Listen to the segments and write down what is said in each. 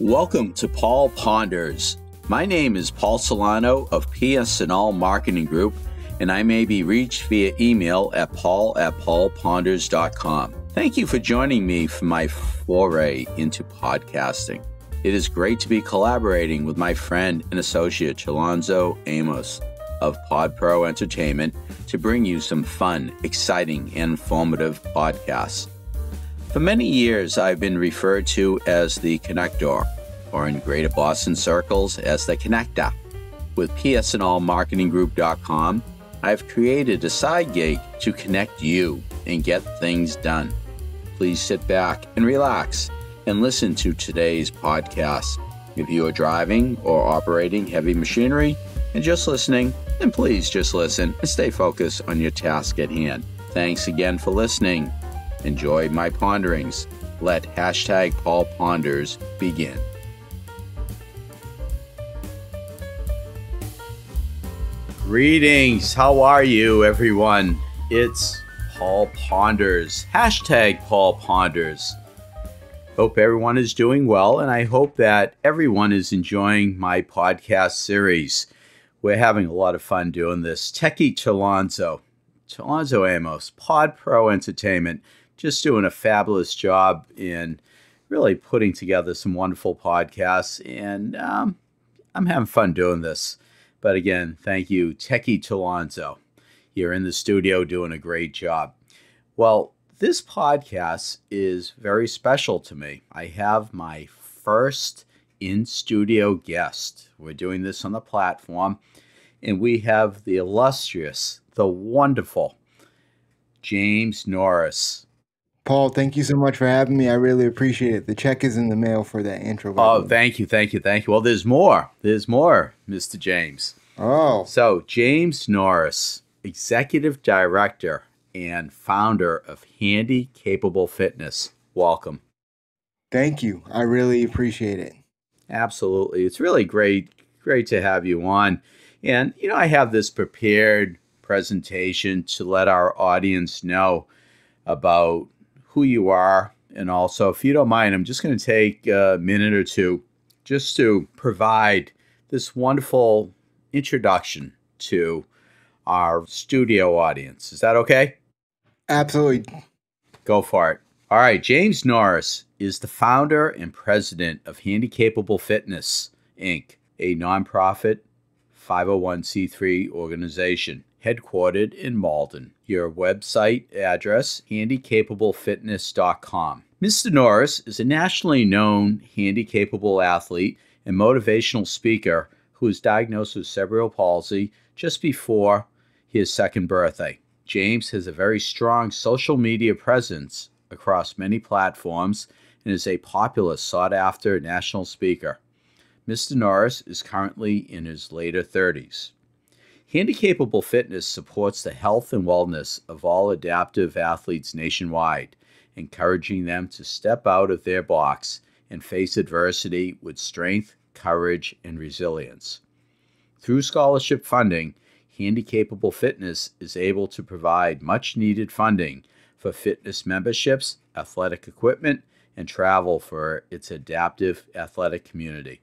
Welcome to Paul Ponders. My name is Paul Solano of PS&All Marketing Group, and I may be reached via email at paul@paulponders.com. Thank you for joining me for my foray into podcasting. It is great to be collaborating with my friend and associate Chalonzo Amos of PodPro Entertainment to bring you some fun, exciting, and informative podcasts. For many years, I've been referred to as the Connector, or in Greater Boston circles as the Connector. With PS&AllMarketingGroup.com, I've created a side gig to connect you and get things done. Please sit back and relax and listen to today's podcast. If you are driving or operating heavy machinery and just listening, then please just listen and stay focused on your task at hand. Thanks again for listening. Enjoy my ponderings. Let #PaulPonders begin. Greetings. How are you, everyone? It's Paul Ponders. #PaulPonders. Hope everyone is doing well, and I hope that everyone is enjoying my podcast series. We're having a lot of fun doing this. Techie Chalonzo Amos, PodPro Entertainment, just doing a fabulous job in really putting together some wonderful podcasts, and I'm having fun doing this. But again, thank you, Techie Chalonzo. You're in the studio doing a great job. Well, this podcast is very special to me. I have my first in-studio guest. We're doing this on the platform, and we have the illustrious, the wonderful James Norris. Paul, thank you so much for having me. I really appreciate it. The check is in the mail for that intro. Oh, thank you. Well, there's more, Mr. James. Oh. So, James Norris, Executive Director and founder of Handi Capable Fitness. Welcome. Thank you. I really appreciate it. Absolutely. It's really great to have you on. And, I have this prepared presentation to let our audience know about who you are. And also, if you don't mind, I'm just going to take a minute or two just to provide this wonderful introduction to our studio audience. Is that okay? Absolutely. Go for it. All right. James Norris is the founder and president of Handi Capable Fitness, Inc., a nonprofit 501c3 organization headquartered in Malden. Your website address, handicapablefitness.com. Mr. Norris is a nationally known handi-capable athlete and motivational speaker who was diagnosed with cerebral palsy just before his second birthday. James has a very strong social media presence across many platforms and is a popular, sought-after national speaker. Mr. Norris is currently in his later 30s. Handi Capable Fitness supports the health and wellness of all adaptive athletes nationwide, encouraging them to step out of their box and face adversity with strength, courage, and resilience. Through scholarship funding, Handi Capable Fitness is able to provide much-needed funding for fitness memberships, athletic equipment, and travel for its adaptive athletic community.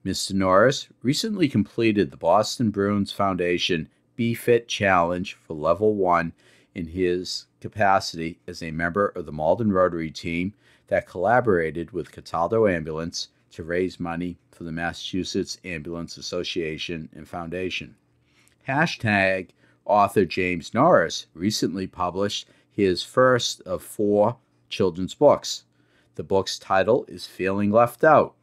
Mr. Norris recently completed the Boston Bruins Foundation Be Fit Challenge for Level 1 in his capacity as a member of the Malden Rotary team that collaborated with Cataldo Ambulance to raise money for the Massachusetts Ambulance Association and Foundation. Author James Norris recently published his first of 4 children's books. The book's title is Feeling Left Out.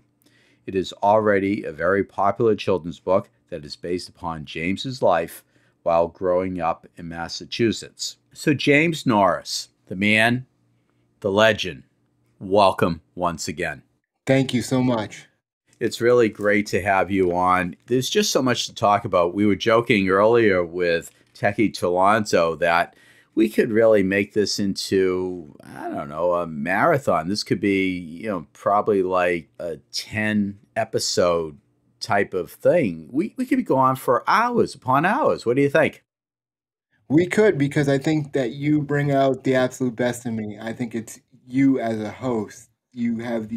It is already a very popular children's book that is based upon James's life while growing up in Massachusetts. So James Norris, the man, the legend, welcome once again. Thank you so much. It's really great to have you on. There's just so much to talk about. We were joking earlier with Techie Chalonzo that we could really make this into, a marathon. This could be, probably like a 10-episode type of thing. We could go on for hours upon hours. What do you think? We could, because I think that you bring out the absolute best in me. I think it's you as a host. You have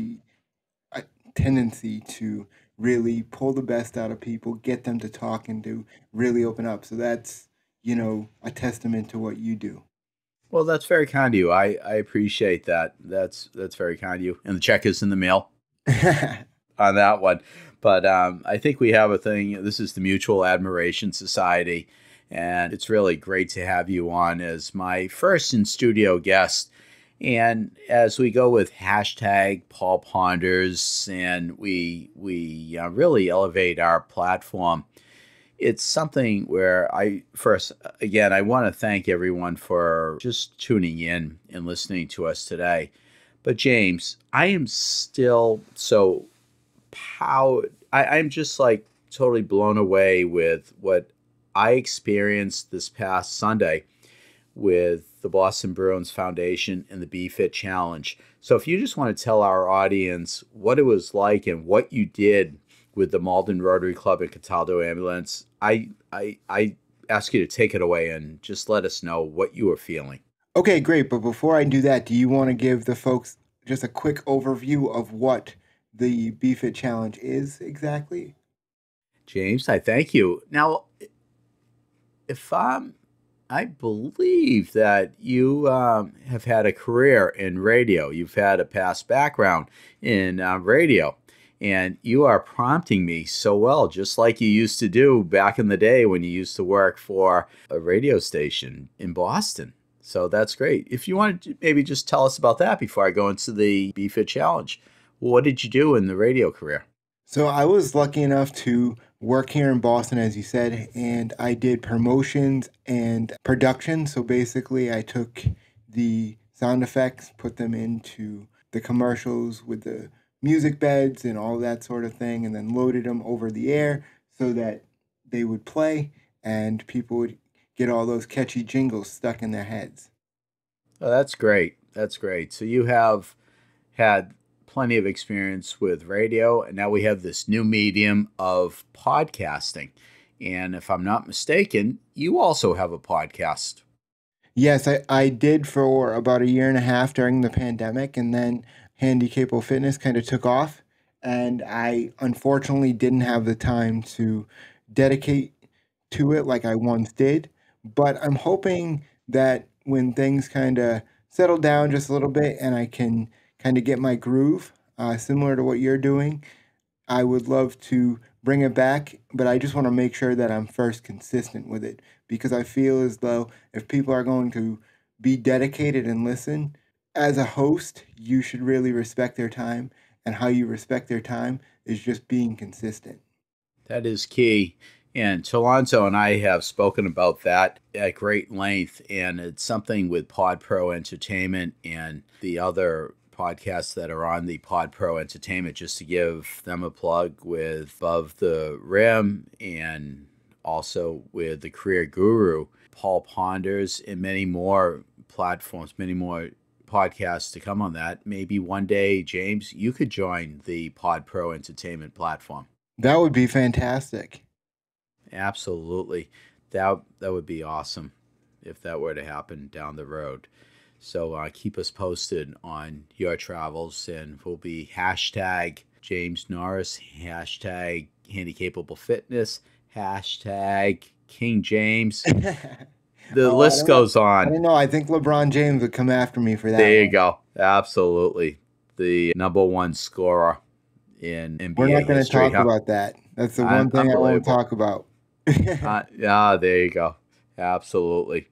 tendency to really pull the best out of people, get them to talk and to really open up. So that's, a testament to what you do. Well, that's very kind of you. I appreciate that. That's very kind of you. And the check is in the mail on that one. But I think we have a thing. This is the Mutual Admiration Society, and it's really great to have you on as my first in-studio guest. And as we go with hashtag Paul Ponders, and we really elevate our platform, it's something where I want to thank everyone for just tuning in and listening to us today. But James, I am still so proud. I'm just like totally blown away with what I experienced this past Sunday with the Boston Bruins Foundation and the BFit Challenge. So if you just want to tell our audience what it was like and what you did with the Malden Rotary Club and Cataldo Ambulance, I ask you to take it away and just let us know what you were feeling. Okay, great. But before I do that, do you want to give the folks just a quick overview of what the BFit Challenge is exactly? James, I thank you. Now, if I believe that you have had a career in radio. You've had a past background in radio. And you are prompting me so well, just like you used to do back in the day when you used to work for a radio station in Boston. So that's great. If you want to maybe just tell us about that before I go into the BFit Challenge. What did you do in the radio career? So I was lucky enough to work here in Boston, as you said, and I did promotions and production. So basically, I took the sound effects, put them into the commercials with the music beds and all that sort of thing, and then loaded them over the air so that they would play and people would get all those catchy jingles stuck in their heads. Oh, that's great. That's great. So you have had plenty of experience with radio, and now we have this new medium of podcasting. And if I'm not mistaken, you also have a podcast. Yes, I did for about a year and a half during the pandemic, and then Handi Capable Fitness kind of took off, and I unfortunately didn't have the time to dedicate to it like I once did. But I'm hoping that when things kind of settle down just a little bit and I can kind of get my groove, similar to what you're doing, I would love to bring it back, but I just want to make sure that I'm first consistent with it, because I feel as though if people are going to be dedicated and listen, as a host, you should really respect their time, and how you respect their time is just being consistent. That is key. And Talonzo and I have spoken about that at great length, and it's something with Pod Pro Entertainment and the other podcasts that are on the Pod Pro Entertainment, just to give them a plug, with Above the Rim and also with the Career Guru, Paul Ponders, and many more platforms, many more podcasts to come on that. Maybe one day, James, you could join the Pod Pro Entertainment platform. That would be fantastic. Absolutely. That would be awesome if that were to happen down the road. So keep us posted on your travels, and we'll be hashtag James Norris, hashtag Handi Capable Fitness, hashtag King James. The list goes on. I don't know. I think LeBron James would come after me for that. There you go. Absolutely. The number one scorer in NBA We're not going to history. talk about that. That's the one thing I won't talk about. Yeah, there you go. Absolutely.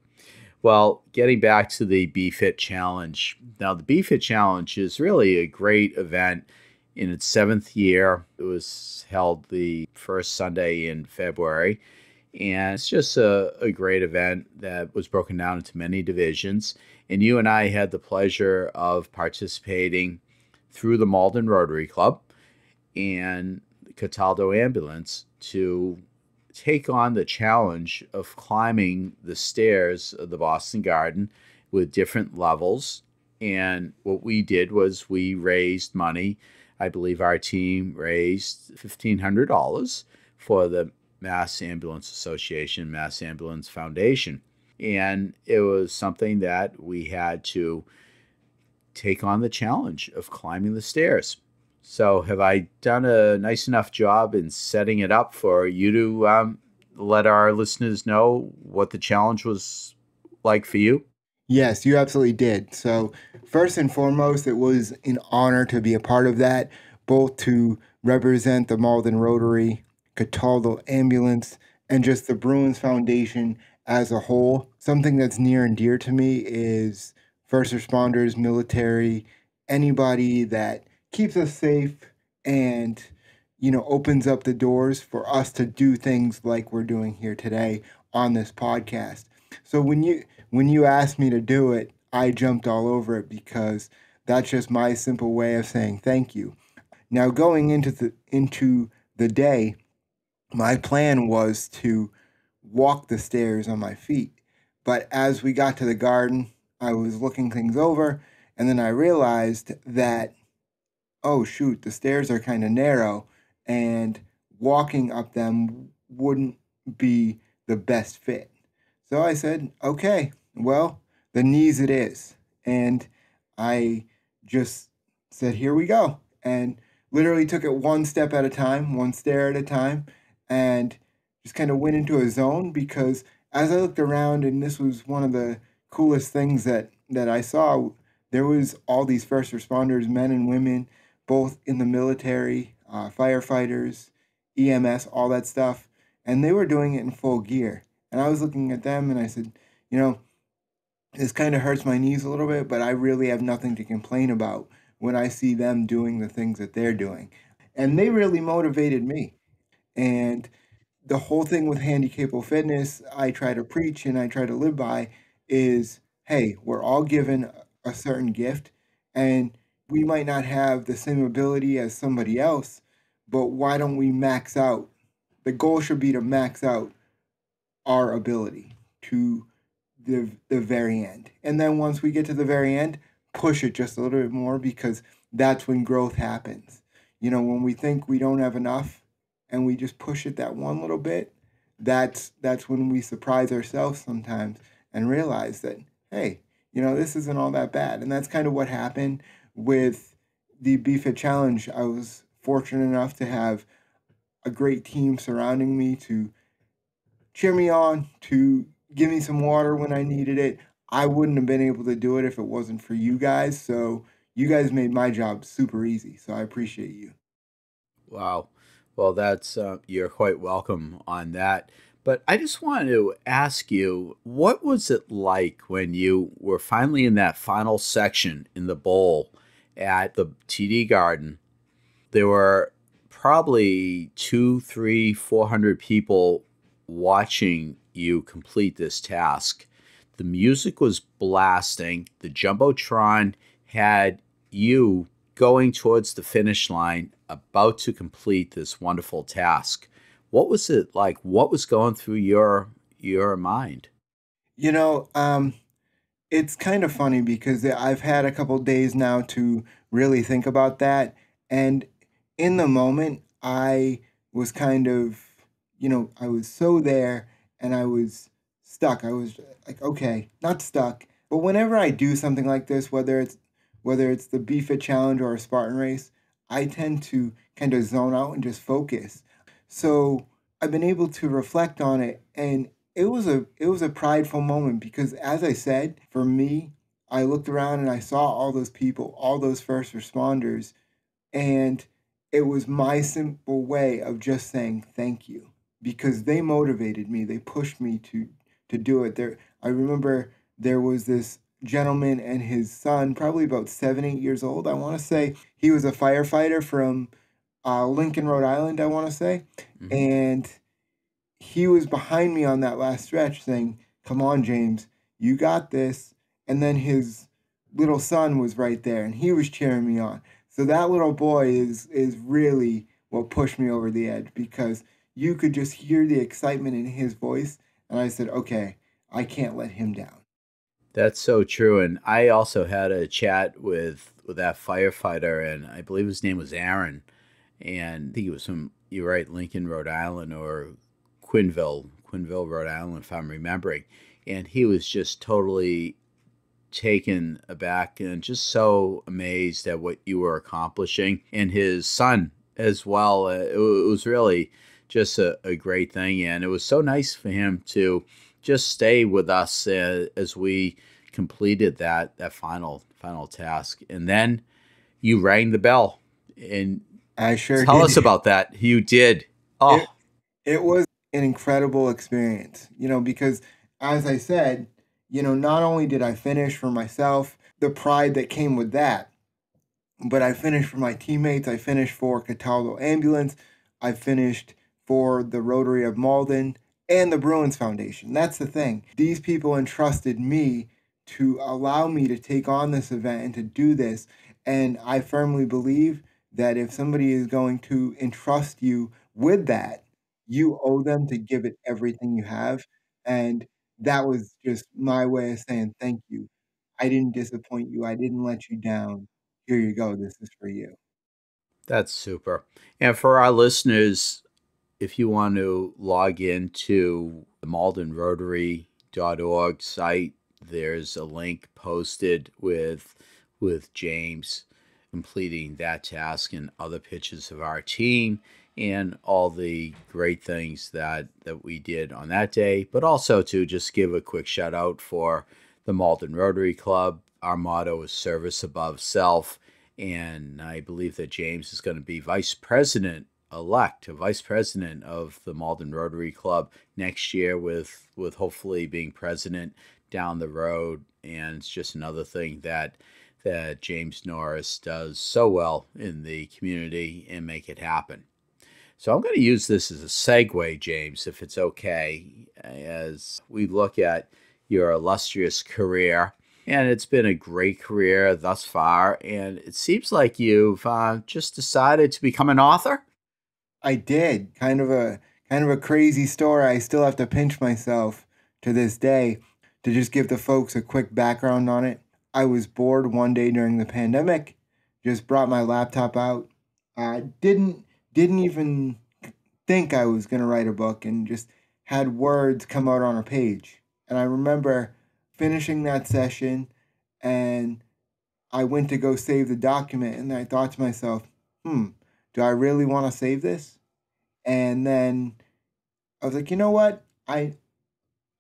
Well, getting back to the BFit Challenge. Now, the BFit Challenge is really a great event in its 7th year. It was held the first Sunday in February. And it's just a great event that was broken down into many divisions. And you and I had the pleasure of participating through the Malden Rotary Club and the Cataldo Ambulance to take on the challenge of climbing the stairs of the Boston Garden with different levels. And what we did was we raised money. I believe our team raised $1,500 for the Mass Ambulance Association, Mass Ambulance Foundation. And it was something that we had to take on the challenge of climbing the stairs. So, have I done a nice enough job in setting it up for you to let our listeners know what the challenge was like for you? Yes, you absolutely did. So, first and foremost, it was an honor to be a part of that, both to represent the Malden Rotary, Cataldo Ambulance, and just the Bruins Foundation as a whole. Something that's near and dear to me is first responders, military, anybody that keeps us safe and opens up the doors for us to do things like we're doing here today on this podcast. So when you asked me to do it, I jumped all over it because that's just my simple way of saying thank you. Now going into the day, my plan was to walk the stairs on my feet. But as we got to the garden, I was looking things over and then I realized that, oh shoot, the stairs are kind of narrow and walking up them wouldn't be the best fit. So I said, okay, well, the knees it is. And I just said, here we go. And literally took it one step at a time, one stair at a time, and just kind of went into a zone because as I looked around, and this was one of the coolest things that I saw, there was all these first responders, men and women, both in the military, firefighters, EMS, all that stuff, and they were doing it in full gear. And I was looking at them and I said, you know, this kind of hurts my knees a little bit, but I really have nothing to complain about when I see them doing the things that they're doing. And they really motivated me. And the whole thing with handicapable fitness, I try to preach and I try to live by is hey, we're all given a certain gift and we might not have the same ability as somebody else, but why don't we max out? The goal should be to max out our ability to the very end. And then once we get to the very end, push it just a little bit more because that's when growth happens. When we think we don't have enough and we just push it that one little bit, that's when we surprise ourselves sometimes and realize that hey, this isn't all that bad. And that's kind of what happened with the BFIT challenge. I was fortunate enough to have a great team surrounding me to cheer me on, to give me some water when I needed it. I wouldn't have been able to do it if it wasn't for you guys. So you guys made my job super easy. So I appreciate you. Wow. Well, that's you're quite welcome on that. But I just wanted to ask you, what was it like when you were finally in that final section in the bowl at the TD Garden? There were probably two, three, 400 people watching you complete this task. The music was blasting. The Jumbotron had you going towards the finish line, about to complete this wonderful task. What was it like? What was going through your mind? You know, um, it's kind of funny because I've had a couple days now to really think about that. And in the moment, I was kind of, I was so there and I was stuck. I was like, okay, not stuck. But whenever I do something like this, whether it's the BFIT challenge or a Spartan race, I tend to kind of zone out and just focus. So I've been able to reflect on it and it was a prideful moment because as I said, for me, I looked around and I saw all those people, all those first responders, and it was my simple way of just saying thank you because they motivated me. They pushed me to do it. I remember there was this gentleman and his son, probably about 7, 8 years old. I want to say he was a firefighter from Lincoln, Rhode Island. I want to say, Hmm. and he was behind me on that last stretch saying, "Come on, James, you got this." And then his little son was right there and he was cheering me on. So that little boy is really what pushed me over the edge because you could just hear the excitement in his voice and I said, "Okay, I can't let him down." That's so true. And I also had a chat with that firefighter, and I believe his name was Aaron. And I think he was from, you're right, Lincoln, Rhode Island, or Quinville, Rhode Island, if I'm remembering. And he was just totally taken aback and just so amazed at what you were accomplishing, and his son as well. It was really just a great thing, and it was so nice for him to just stay with us as we completed that final task. And then you rang the bell, and I sure tell us did. about that. You did. It Oh, it was an incredible experience, because as I said, not only did I finish for myself, the pride that came with that, but I finished for my teammates. I finished for Cataldo Ambulance. I finished for the Rotary of Malden and the Bruins Foundation. That's the thing. These people entrusted me to allow me to take on this event and to do this. And I firmly believe that if somebody is going to entrust you with that, you owe them to give it everything you have. And that was just my way of saying thank you. I didn't disappoint you. I didn't let you down. Here you go. This is for you. that's super. And for our listeners, if you want to log into the maldenrotary.org site, there's a link posted with James completing that task and other pictures of our team and all the great things that we did on that day, but also to just give a quick shout out for the Malden Rotary Club. Our motto is service above self, and I believe that James is going to be vice president elect, a vice president of the Malden Rotary Club next year, with hopefully being president down the road. And it's just another thing that James Norris does so well in the community and make it happen. So I'm going to use this as a segue, James, if it's okay, as we look at your illustrious career. And it's been a great career thus far. And it seems like you've just decided to become an author. I did. Kind of a crazy story. I still have to pinch myself to this day to just give the folks a quick background on it. I was bored one day during the pandemic, just brought my laptop out. I didn't even think I was going to write a book, and just had words come out on a page. And I remember finishing that session, and I went to go save the document, and I thought to myself, do I really want to save this? And then I was like, you know what? I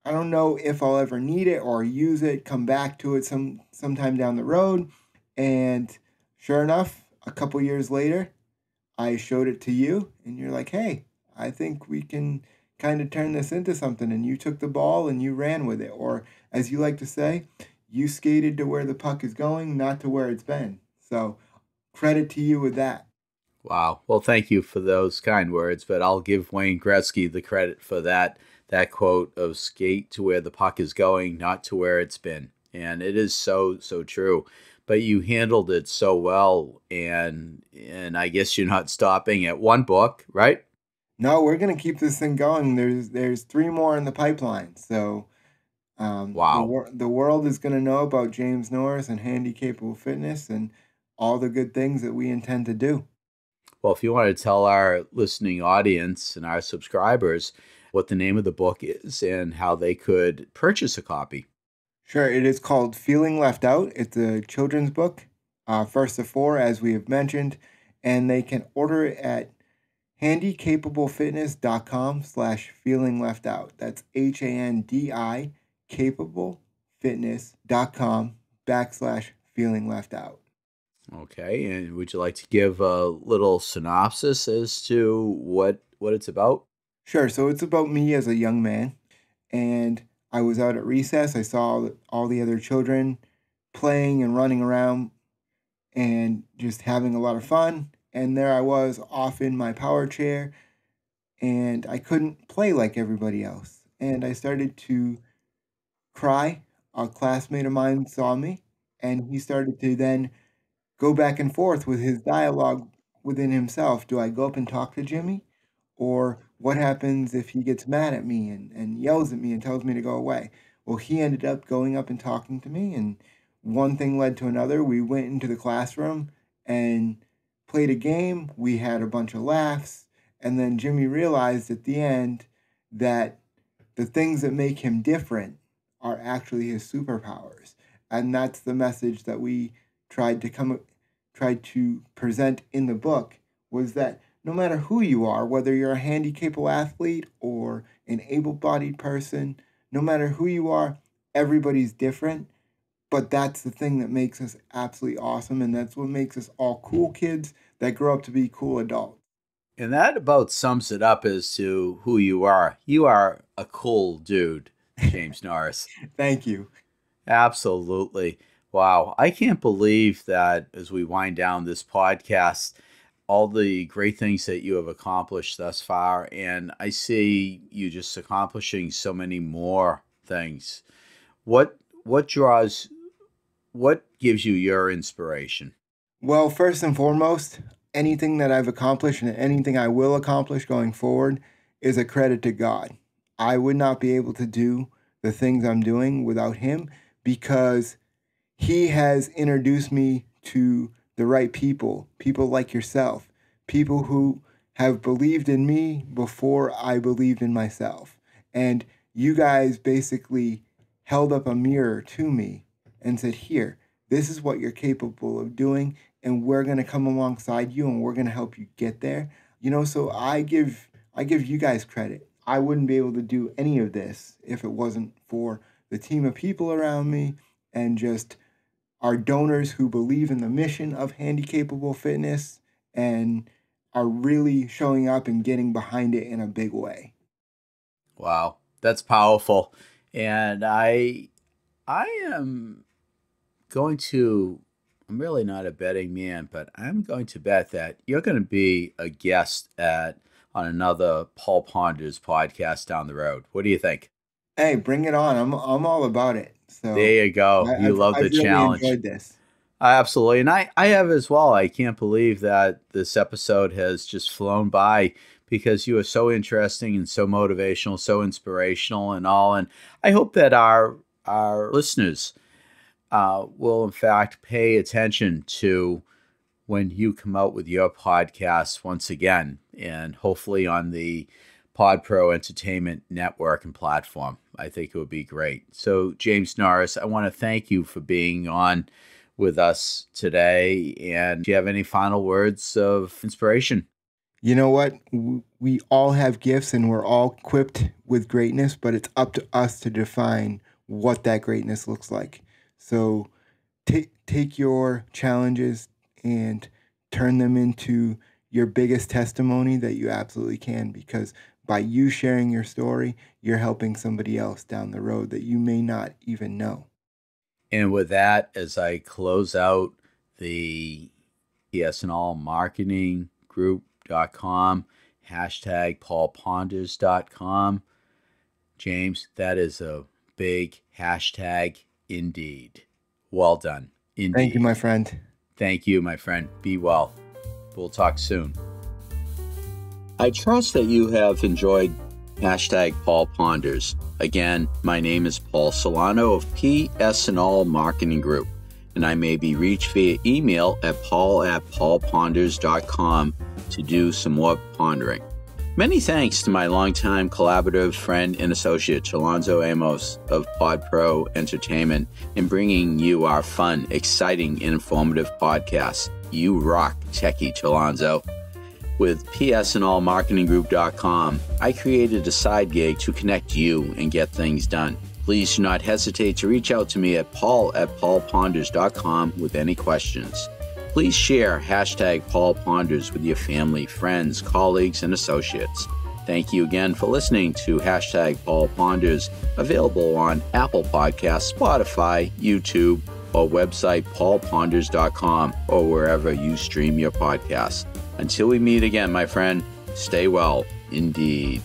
don't know if I'll ever need it or use it, come back to it sometime down the road. And sure enough, a couple years later, I showed it to you, and you're like, hey, I think we can kind of turn this into something. And you took the ball and you ran with it. Or as you like to say, you skated to where the puck is going, not to where it's been. So credit to you with that. Wow. Well, thank you for those kind words, but I'll give Wayne Gretzky the credit for that quote of skate to where the puck is going, not to where it's been. And it is so true. But you handled it so well, and I guess you're not stopping at one book, right? No, we're gonna keep this thing going. There's three more in the pipeline. So Wow. the world is gonna know about James Norris and Handi Capable Fitness and all the good things that we intend to do. Well, if you want to tell our listening audience and our subscribers what the name of the book is and how they could purchase a copy. Sure, it is called Feeling Left Out. It's a children's book, first of four, as we have mentioned, and they can order it at handicapablefitness.com/feeling left out. That's HANDI capablefitness.com/feeling left out. Okay, and would you like to give a little synopsis as to what it's about? Sure, so it's about me as a young man, and I was out at recess. I saw all the other children playing and running around and just having a lot of fun. And there I was off in my power chair, and I couldn't play like everybody else. And I started to cry. A classmate of mine saw me, and he started to then go back and forth with his dialogue within himself. Do I go up and talk to Jimmy? Or what happens if he gets mad at me and yells at me and tells me to go away? Well, he ended up going up and talking to me, and one thing led to another. We went into the classroom and played a game. We had a bunch of laughs, and then Jimmy realized at the end that the things that make him different are actually his superpowers. And that's the message that we tried to present in the book, was that no matter who you are, whether you're a handicapable athlete or an able-bodied person, no matter who you are, everybody's different. But that's the thing that makes us absolutely awesome, and that's what makes us all cool kids that grow up to be cool adults. And that about sums it up as to who you are. You are a cool dude, James Norris. Thank you. Absolutely. Wow. I can't believe that as we wind down this podcast, all the great things that you have accomplished thus far. And I see you just accomplishing so many more things. What gives you your inspiration? Well, first and foremost, anything that I've accomplished and anything I will accomplish going forward is a credit to God. I would not be able to do the things I'm doing without him, because he has introduced me to the right people like yourself, people who have believed in me before I believed in myself. And you guys basically held up a mirror to me and said, here, this is what you're capable of doing, and we're going to come alongside you and we're going to help you get there. So I give you guys credit. I wouldn't be able to do any of this if it wasn't for the team of people around me and just our donors who believe in the mission of Handicapable Fitness and are really showing up and getting behind it in a big way. Wow, that's powerful. And I'm really not a betting man, but I'm going to bet that you're going to be a guest on another Paul Ponders podcast down the road. What do you think? Hey, bring it on. I'm all about it. So there you go. You love the challenge. Really enjoyed this. Absolutely. And I have as well. I can't believe that this episode has just flown by because you are so interesting and so motivational, so inspirational and all. And I hope that our listeners will, in fact, pay attention to when you come out with your podcast once again, and hopefully on the PodPro Entertainment Network and platform. I think it would be great. So, James Norris, I want to thank you for being on with us today. And do you have any final words of inspiration? You know what? We all have gifts and we're all equipped with greatness, but it's up to us to define what that greatness looks like. So take your challenges and turn them into your biggest testimony that you absolutely can, because by you sharing your story, you're helping somebody else down the road that you may not even know. And with that, as I close out the psnallmarketinggroup.com, hashtag paulponders.com, James, that is a big hashtag indeed. Well done. Indeed. Thank you, my friend. Thank you, my friend. Be well. We'll talk soon. I trust that you have enjoyed hashtag Paul Ponders. Again, my name is Paul Solano of PS&All Marketing Group, and I may be reached via email at paul@paulponders.com to do some more pondering. Many thanks to my longtime collaborative friend and associate, Chalonzo Amos of PodPro Entertainment, in bringing you our fun, exciting, and informative podcasts. You rock, Techie Chalonzo. With psnallmarketinggroup.com, I created a side gig to connect you and get things done. Please do not hesitate to reach out to me at paul@paulponders.com with any questions. Please share hashtag Paul Ponders with your family, friends, colleagues, and associates. Thank you again for listening to hashtag Paul Ponders, available on Apple Podcasts, Spotify, YouTube, or website paulponders.com, or wherever you stream your podcasts. Until we meet again, my friend, stay well, indeed.